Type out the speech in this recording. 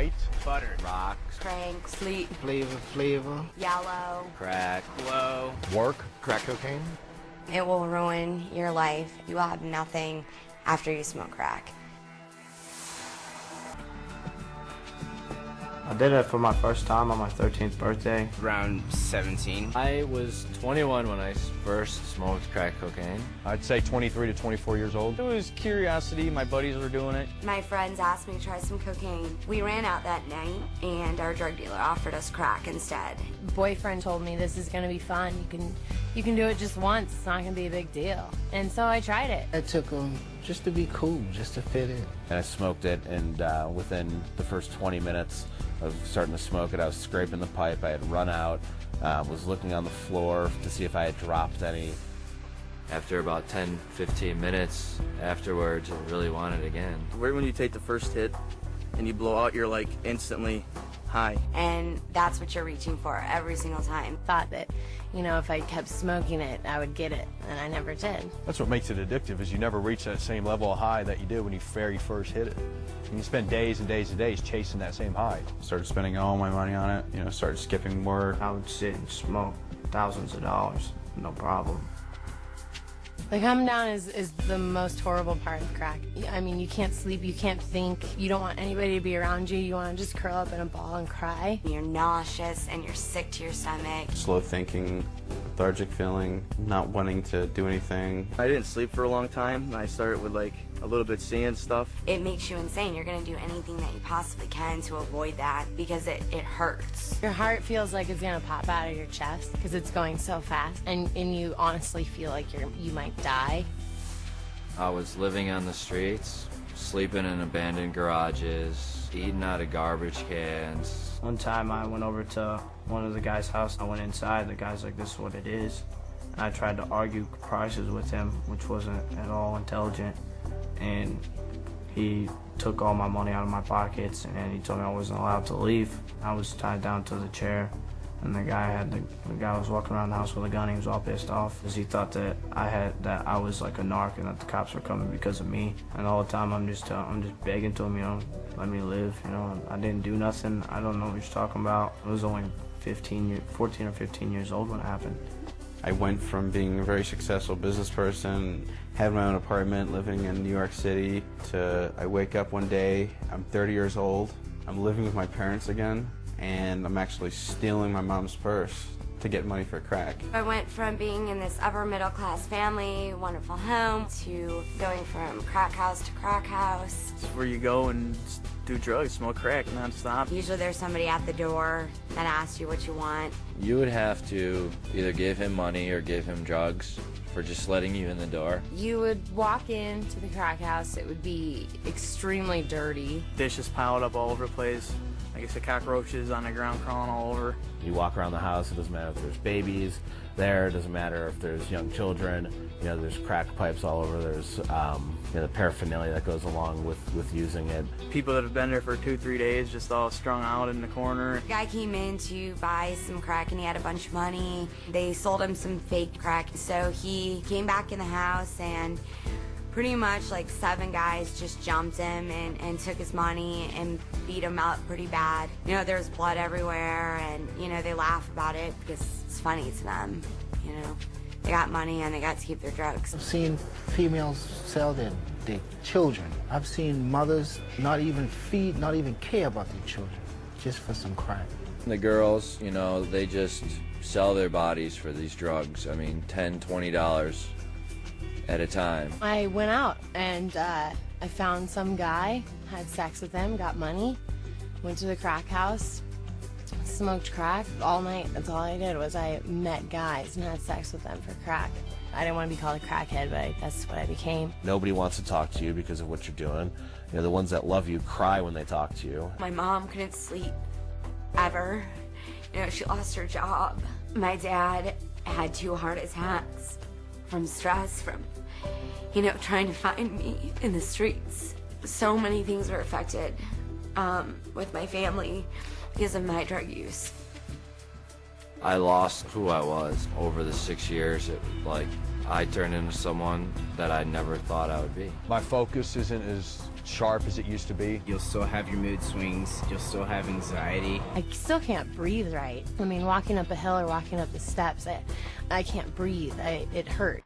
white, butter, rock, crank, sleep, flavor, yellow, crack, glow, work, crack cocaine. It will ruin your life. You will have nothing after you smoke crack. I did it for my first time on my 13th birthday. around 17. I was 21 when I first smoked crack cocaine. I'd say 23 to 24 years old. It was curiosity. My buddies were doing it. My friends asked me to try some cocaine. We ran out that night, and our drug dealer offered us crack instead. Boyfriend told me this is going to be fun. You can do it just once. It's not going to be a big deal. And so I tried it. I took them just to be cool, just to fit in. And I smoked it, and within the first 20 minutes of starting to smoke it, I was scraping the pipe. I had run out, was looking on the floor to see if I had dropped any. After about 10-15 minutes afterwards, I really wanted it again. Right when you take the first hit and you blow out, you're like instantly high. And that's what you're reaching for every single time. Thought that, if I kept smoking it, I would get it, and I never did. That's what makes it addictive, is you never reach that same level of high that you did when you very first hit it. And you spend days and days and days chasing that same high. Started spending all my money on it, started skipping work. I would sit and smoke thousands of dollars, no problem. The come down is the most horrible part of crack. I mean, you can't sleep, you can't think, you don't want anybody to be around you, you want to just curl up in a ball and cry. You're nauseous and you're sick to your stomach. Slow thinking, lethargic feeling, not wanting to do anything. I didn't sleep for a long time, and I started with like a little bit seeing stuff. It makes you insane. You're going to do anything that you possibly can to avoid that because it hurts. Your heart feels like it's going to pop out of your chest because it's going so fast, and you honestly feel like you might die. I was living on the streets, sleeping in abandoned garages, eating out of garbage cans. One time I went over to one of the guys' house. I went inside. The guy's like, "This is what it is." And I tried to argue prices with him, which wasn't at all intelligent. And he took all my money out of my pockets, and he told me I wasn't allowed to leave. I was tied down to the chair, and the guy was walking around the house with a gun. He was all pissed off because he thought that I was like a narc and that the cops were coming because of me. And all the time I'm just begging to him, let me live. I didn't do nothing. I don't know what you're talking about. I was only 14 or 15 years old when it happened. I went from being a very successful business person, had my own apartment living in New York City, to I wake up one day, I'm 30 years old, I'm living with my parents again, and I'm actually stealing my mom's purse to get money for crack. I went from being in this upper middle class family, wonderful home, to going from crack house to crack house. It's where you go and do drugs, smoke crack nonstop. Usually there's somebody at the door that asks you what you want. You would have to either give him money or give him drugs for just letting you in the door. You would walk into the crack house, it would be extremely dirty. Dishes piled up all over the place. I guess the cockroaches on the ground crawling all over. You walk around the house, it doesn't matter if there's babies there, it doesn't matter if there's young children, there's crack pipes all over, there's the paraphernalia that goes along with using it. People that have been there for 2-3 days just all strung out in the corner. The guy came in to buy some crack and he had a bunch of money. They sold him some fake crack, so he came back in the house and pretty much like 7 guys just jumped him and took his money and beat him up pretty bad. There's blood everywhere, and they laugh about it because it's funny to them. They got money and they got to keep their drugs. I've seen females sell their children. I've seen mothers not even care about their children, just for some crack. The girls, they just sell their bodies for these drugs. I mean, $10, $20 at a time. I went out and I found some guy, had sex with him, got money, went to the crack house, smoked crack all night. That's all I did was I met guys and had sex with them for crack. I didn't want to be called a crackhead, but that's what I became. Nobody wants to talk to you because of what you're doing. The ones that love you cry when they talk to you. My mom couldn't sleep ever. She lost her job. My dad had 2 heart attacks from stress, from trying to find me in the streets. So many things were affected with my family because of my drug use. I lost who I was over the 6 years. I turned into someone that I never thought I would be. My focus isn't as sharp as it used to be. You'll still have your mood swings. You'll still have anxiety. I still can't breathe right. I mean, walking up a hill or walking up the steps, I can't breathe. It hurt.